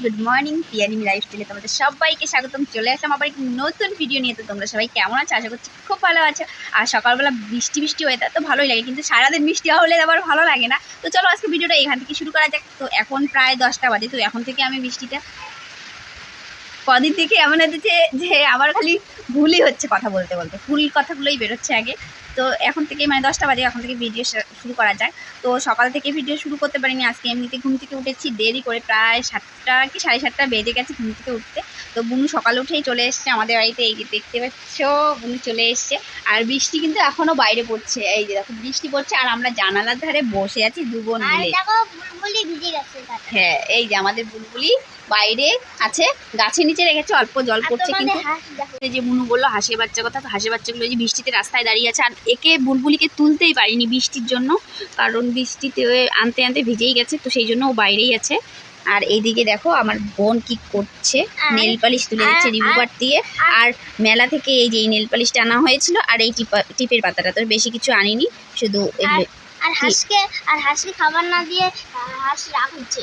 Good morning পিয়ারিমি লাইফস্টাইলে তোমাদের সবাইকে স্বাগতম। চলে আসলাম আবার একটি নতুন ভিডিও নিয়ে। তো তোমরা সবাই কেমন আছো? আশা করছি খুব ভালো আছো। আর সকালবেলা বৃষ্টি বৃষ্টি ওয়েদার তো ভালোই লাগে, কিন্তু সারাদিন বৃষ্টি হলে আবার ভালো লাগে না। তো চলো আজকে ভিডিওটা এখান থেকে শুরু করা যাক। তো এখন প্রায় 10টা বাজে। তো এখন থেকে আমি বৃষ্টিটা কদিন থেকে এমন হচ্ছে যে আমার খালি ভুলই হচ্ছে কথা বলতে বলতে, ভুল কথাগুলোই বেরোচ্ছে আগে। তো এখন থেকে মানে 10টা বাজে, এখন থেকে ভিডিও শুরু করা যায়। তো সকাল থেকে ভিডিও শুরু করতে পারিনি আজকে, এমনিতে ঘুম থেকে উঠেছি দেরি করে, প্রায় 7টা কি 7:30 বেজে গেছে ঘুম থেকে উঠতে। তো বুনু সকালে উঠেই চলে এসছে আমাদের বাড়িতে, এই যে দেখতে পাচ্ছ বুনু চলে এসছে। আর বৃষ্টি কিন্তু এখনো বাইরে পড়ছে, এই যে দেখো বৃষ্টি পড়ছে। আর আমরা জানালার ধারে বসে আছি দু বোন মিলে। হ্যাঁ, এই যে আমাদের বুলবুলি বাইরে আছে, গাছের নিচে রেখেছে, অল্প জল পড়ছে। কিন্তু যে বুনু বললো হাঁসের বাচ্চার কথা, তো হাঁসের বাচ্চাগুলো যে বৃষ্টিতে রাস্তায় দাঁড়িয়ে আছে। আর একে বুলবুলিকে তুলতেই পারিনি বৃষ্টির জন্য, কারণ বৃষ্টিতে আনতে আনতে ভিজেই গেছে, তো সেই জন্য ও বাইরেই আছে। আর এইদিকে দেখো আমার বোন কি করছে, নেল পালিশ তুলে দিচ্ছে রিমুভার দিয়ে। আর মেলা থেকে এই যে নেল পালিশটা আনা হয়েছিল, আর এই টিপের পাতাটা, তো বেশি কিছু আনিনি, শুধু এগুলো। আর হাঁসকে খাবার না দিয়ে হাঁস রাগ হচ্ছে,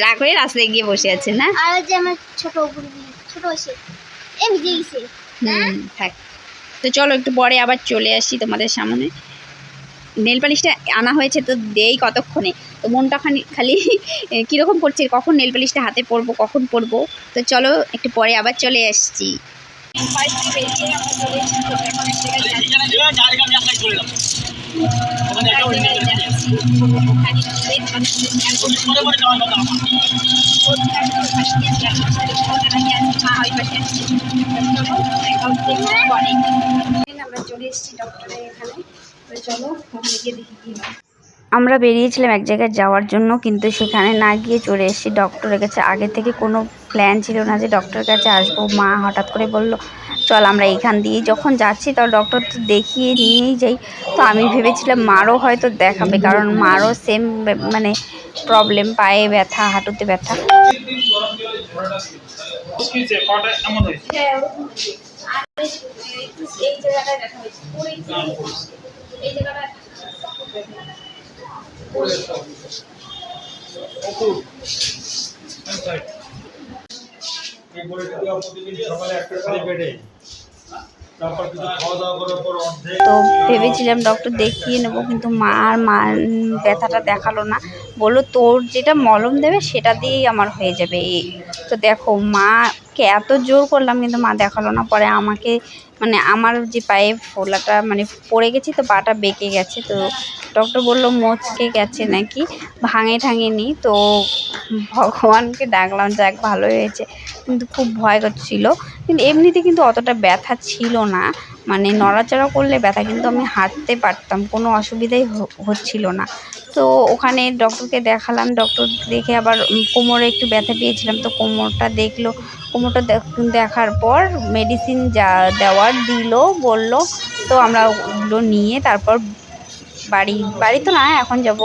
রাগ হয়ে রাস্তায় গিয়ে বসে আছে না। আর যে আমার ছোট এসে ভিজে গেছে। থাক, তো চলো একটু পরে আবার চলে আসি তোমাদের সামনে। নেল পালিশটা আনা হয়েছে তো দেই কতক্ষণে, তো মনটা খালি কীরকম করছে, কখন নেল পালিশটা হাতে পরবো, কখন পরবো। তো চলো একটু পরে আবার চলে আসছি। আমরা চলে এসেছি ডক্টরের এখানে, তো চলো ওখানে গিয়ে দেখি কি হয়। আমরা বেরিয়েছিলাম এক জায়গায় যাওয়ার জন্য, কিন্তু সেখানে না গিয়ে চলে এসেছি ডক্টরের কাছে। আগে থেকে কোনো প্ল্যান ছিল না যে ডক্টরের কাছে আসবো। মা হঠাৎ করে বলল চল আমরা এইখান দিয়ে যখন যাচ্ছি তাও ডক্টর তো দেখিয়ে নিয়েই যাই। তো আমি ভেবেছিলাম মারও হয়তো দেখাবে, কারণ মারও সেম মানে প্রবলেম, পায়ে ব্যথা, হাঁটুতে ব্যথা। তো ভেবেছিলাম ডক্টর দেখিয়ে নেবো, কিন্তু মা ব্যথাটা দেখালো না, বললো তোর যেটা মলম দেবে সেটা দিয়েই আমার হয়ে যাবে। তো দেখো মাকে এত জোর করলাম, কিন্তু মা দেখালো না। পরে আমাকে মানে আমার যে পায়ে ফোলাটা মানে পড়ে গেছি, তো পাটা বেঁকে গেছে। তো ডক্টর বললো মোচকে গেছে নাকি, ভাঙেনি। তো ভগবানকে ডাকলাম, যাক ভালো হয়েছে, কিন্তু খুব ভয় করছিল। কিন্তু এমনিতে কিন্তু অতটা ব্যথা ছিল না, মানে নড়াচড়া করলে ব্যথা, কিন্তু আমি হাঁটতে পারতাম, কোনো অসুবিধাই হচ্ছিল না। তো ওখানে ডক্টরকে দেখালাম, ডক্টর দেখে আবার কোমরে একটু ব্যথা পেয়েছিলাম, তো কোমরটা দেখলো। কোমরটা দেখার পর মেডিসিন যা দেওয়ার দিল বলল। তো আমরা ওগুলো নিয়ে তারপর বাড়ি তো না, এখন যাব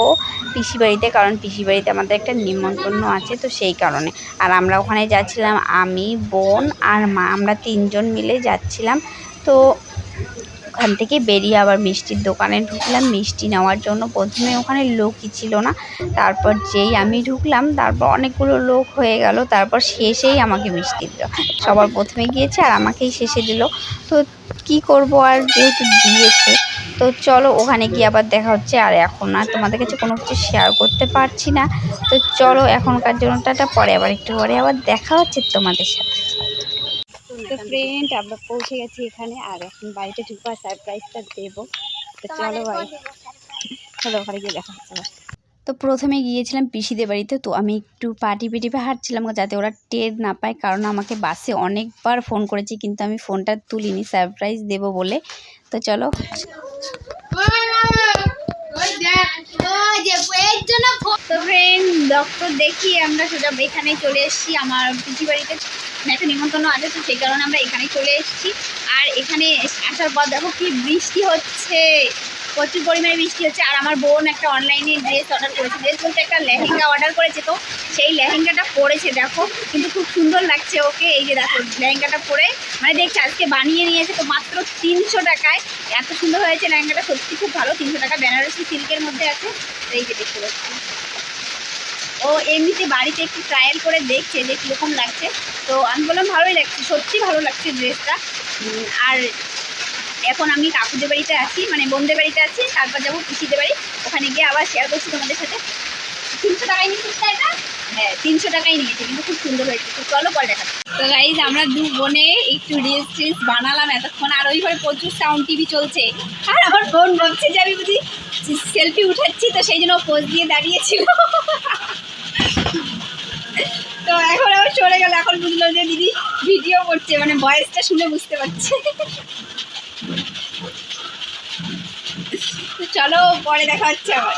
পিসি বাড়িতে, কারণ পিসি বাড়িতে আমাদের একটা নিমন্ত্রণ আছে, তো সেই কারণে। আর আমরা ওখানে যাচ্ছিলাম আমি, বোন আর মা, আমরা 3জন মিলে যাচ্ছিলাম। তো ওখান থেকে বেরিয়ে আবার মিষ্টির দোকানে ঢুকলাম মিষ্টি নেওয়ার জন্য। প্রথমে ওখানে লোকই ছিল না, তারপর যেই আমি ঢুকলাম তারপর অনেকগুলো লোক হয়ে গেল। তারপর শেষেই আমাকে মিষ্টি দিল, সবার প্রথমে গিয়েছে আর আমাকেই শেষে দিল। তো কি করব, আর যেহেতু দিয়েছে, তো চলো ওখানে গিয়ে আবার দেখা হচ্ছে। আর এখন আর তোমাদের কাছে কোনো কিছু শেয়ার করতে পারছি না, তো চলো এখনকার জন্য টাটা, পরে আবার একটু পরে আবার দেখা হচ্ছে তোমাদের সাথে। তো ফ্রেন্ড আমরা পৌঁছে গেছি এখানে, আর এখন বাড়িতে ঢুকবো আর সারপ্রাইজটা দেবো। তো চলো ভাই, চলো ওখানে গিয়ে দেখা হচ্ছে। তো প্রথমে গিয়েছিলাম পিসিদের বাড়িতে, তো আমি একটু টিপে হাঁটছিলাম যাতে ওরা টের না পায়, কারণ আমাকে বাসে অনেকবার ফোন করেছি, কিন্তু আমি ফোনটা তুলিনি সারপ্রাইজ দেবো বলে। তো চলো, তো ফ্রেন্ড ডক্টর দেখিয়ে আমরা সোজা এখানেই চলে এসেছি। আমার পিসি বাড়িতে একটা নিমন্ত্রণ আছে, তো সেই কারণে আমরা এখানেই চলে এসেছি। আর এখানে আসার পর দেখো কি বৃষ্টি হচ্ছে, প্রচুর পরিমাণে বৃষ্টি হচ্ছে। আর আমার বোন একটা অনলাইনে ড্রেস অর্ডার করেছে, ড্রেস বলতে একটা লেহেঙ্গা অর্ডার করেছে। তো সেই লেহেঙ্গাটা পরেছে, দেখো কিন্তু খুব সুন্দর লাগছে ওকে। এই যে দেখো লেহেঙ্গাটা পরে মানে দেখছি আজকে বানিয়ে নিয়েছে, তো মাত্র 300 টাকায় এত সুন্দর হয়েছে লেহেঙ্গাটা, সত্যি খুব ভালো। 300 টাকা, বেনারসি সিল্কের মধ্যে আছে। এই যে দেখতে পাচ্ছি, ও এমনিতে বাড়িতে একটু ট্রায়াল করে দেখছে যে কীরকম লাগছে। তো আমি বললাম ভালোই লাগছে, সত্যি ভালো লাগছে ড্রেসটা। আর এখন আমি কাকুদের বাড়িতে আছি, মানে বোনদের বাড়িতে আছি, তারপর যাবো পিসিদের বাড়ি, ওখানে গিয়ে আবার শেয়ার করছি তোমাদের সাথে। 300 টাকায় নিয়েছিস এটা? হ্যাঁ 300 টাকাই নিয়েছে, কিন্তু খুব সুন্দর হয়েছে। তো চলো পরে দেখা। তো গাইজ আমরা দু বোনে একটু রিলস টিলস বানালাম এতক্ষণ, আর ওই ঘরে প্রচুর সাউন্ড টিভি চলছে, আর আমার বোন বলছে যে আমি বুঝি সেলফি উঠাচ্ছি, তো সেই জন্য পোজ দিয়ে দাঁড়িয়েছিল। তো এখন আবার চলে গেল, এখন বুঝলো যে দিদি ভিডিও করছে, মানে ভয়েসটা শুনে বুঝতে পারছে। চলো পরে দেখা হচ্ছে আবার।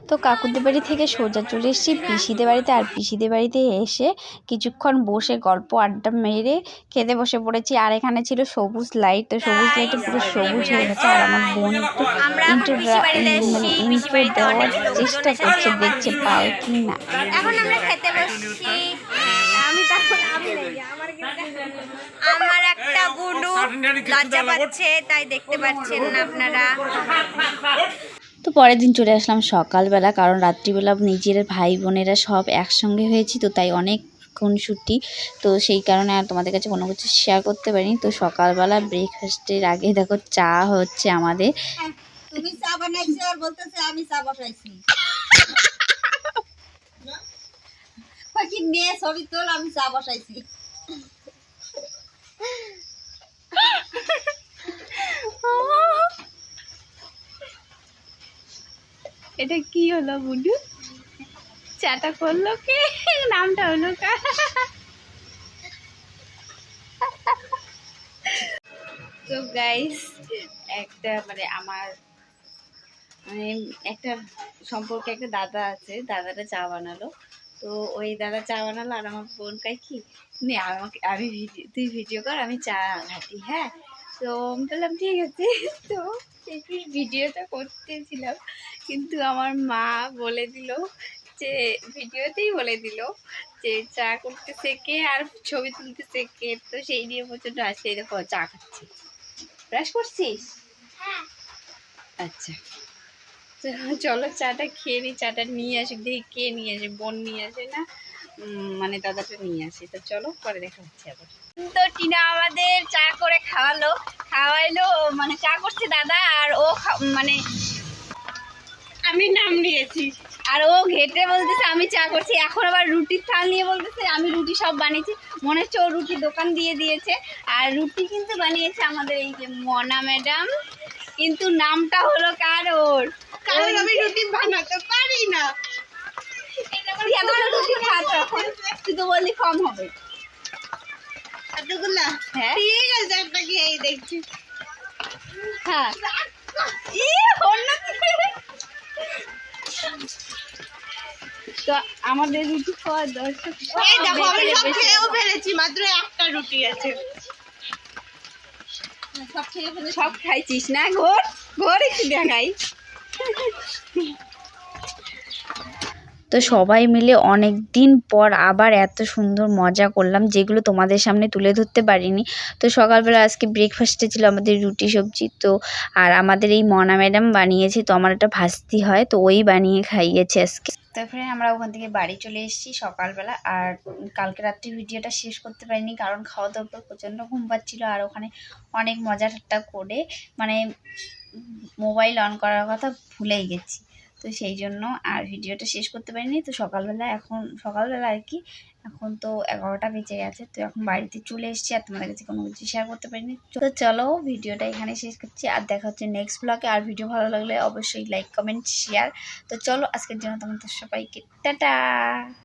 তো কাকুদের বাড়ি থেকে সোজা চলে এসেছি পিসিদের বাড়িতে, আর পিসিদের বাড়িতে এসে কিছুক্ষণ বসে গল্প আড্ডা মেরে খেতে বসে পড়েছি। আর এখানে ছিল সবুজ লাইট, তো সবুজ লাইটে পুরো সবুজ হয়ে গেছে। আর আমার বোন একটু ইন্ট্রো দেওয়ার চেষ্টা করছে, দেখছে পায় কি না। এখন আমরা খেতে বসছি। আমার একটা গুডু লজ্জা পাচ্ছে, তাই দেখতে পাচ্ছেন না আপনারা। তো পরের দিন চলে আসলাম সকালবেলা, কারণ রাত্রিবেলা নিজের ভাই বোনেরা সব একসঙ্গে হয়েছি, তো তাই অনেকক্ষণ ছুটি, তো সেই কারণে আর তোমাদের কাছে কোনো কিছু শেয়ার করতে পারিনি। তো সকালবেলা ব্রেকফাস্টের আগে দেখো চা হচ্ছে আমাদের। তুমি চা বানাইছো আর বলতেছে আমি চা বসাইছি। কি নিয়ে ছবি তোল, আমি চা বসাইছি। এটা কি হলো বুডু? চাটা করলো কে? নামটা হলো কার? তো গাইস একটা মানে আমার মানে একটা সম্পর্কে একটা দাদা আছে, দাদাটা চা বানালো। তো ওই দাদা চা বানালো, আর আমার বোন কাই কি নে আমাকে, আমি তুই ভিডিও কর, আমি চা ঘাটি। হ্যাঁ, তো আমি বললাম ঠিক আছে। তো একটু ভিডিওটা করতেছিলাম, কিন্তু আমার মা বলে দিল যে ভিডিওতেই বলে দিল যে চা করতেছে কে আর ছবি তুলতেছে কে। তো সেই নিয়ে প্রচন্ড আসছে। দেখো চা খাচ্ছি। ব্রাশ করছিস? আচ্ছা, তো চলো চাটা খেয়ে নিই। চাটা নিয়ে আসি, দেখি কে নিয়ে আসে, বোন নিয়ে আসে না মানে দাদাটা নিয়ে আসে। তো চলো পরে দেখা হচ্ছে আবার। তো টিনা আমাদের চা করে খাওয়াইলো, মানে চা করছে দাদা, আর ও মানে আমি নাম নিয়েছি, আর ও ঘেটে বলতেছে আমি চা করছি। এখন আবার রুটির থাল নিয়ে বলতেছে আমি রুটি সব বানিয়েছি। মনে হচ্ছে ও রুটি দোকান দিয়ে দিয়েছে। আর রুটি কিন্তু বানিয়েছে আমাদের এই যে মনা ম্যাডাম, কিন্তু নামটা হলো কার ওর, কারণ আমি রুটি বানাতে পারি না। রুটি খাওয়া এখন তুই তো বললি কম হবে এতগুলা। হ্যাঁ ঠিক আছে, একটা খেয়ে দেখছি। হ্যাঁ তো আমাদের রুটি খাওয়া দর্শক দেখো, আমি সব খেয়েও ফেলেছি, মাত্র একটা রুটি আছে। সব খাইছিস না? ঘোর ঘোর একটু দেখাই। তো সবাই মিলে অনেক দিন পর আবার এত সুন্দর মজা করলাম, যেগুলো তোমাদের সামনে তুলে ধরতে পারিনি। তো সকালবেলা আজকে ব্রেকফাস্টে ছিল আমাদের রুটি সবজি, তো আর আমাদের এই মনা ম্যাডাম বানিয়েছে, তো আমার একটা ভাস্তি হয়, তো ওই বানিয়ে খাইয়েছে আজকে। তারপরে আমরা ওখান থেকে বাড়ি চলে এসেছি সকালবেলা। আর কালকে রাত্রি ভিডিওটা শেষ করতে পারিনি, কারণ খাওয়া দাওয়ার পর প্রচণ্ড ঘুম পাচ্ছিলো। আর ওখানে অনেক মজা ঠাট্টা করে মানে মোবাইল অন করার কথা ভুলেই গেছি, তো সেই জন্য আর ভিডিওটা শেষ করতে পারিনি। তো সকালবেলা আর কি, এখন তো 11টা বেজে গেছে। তো এখন বাড়িতে চলে এসেছি, আর তোমাদের কাছে কোনো কিছু শেয়ার করতে পারিনি। তো চলো ভিডিওটা এখানে শেষ করছি, আর দেখা হচ্ছে নেক্সট ব্লগে। আর ভিডিও ভালো লাগলে অবশ্যই লাইক কমেন্ট শেয়ার। তো চলো আজকের জন্য তোমাদের সবাইকে টাটা।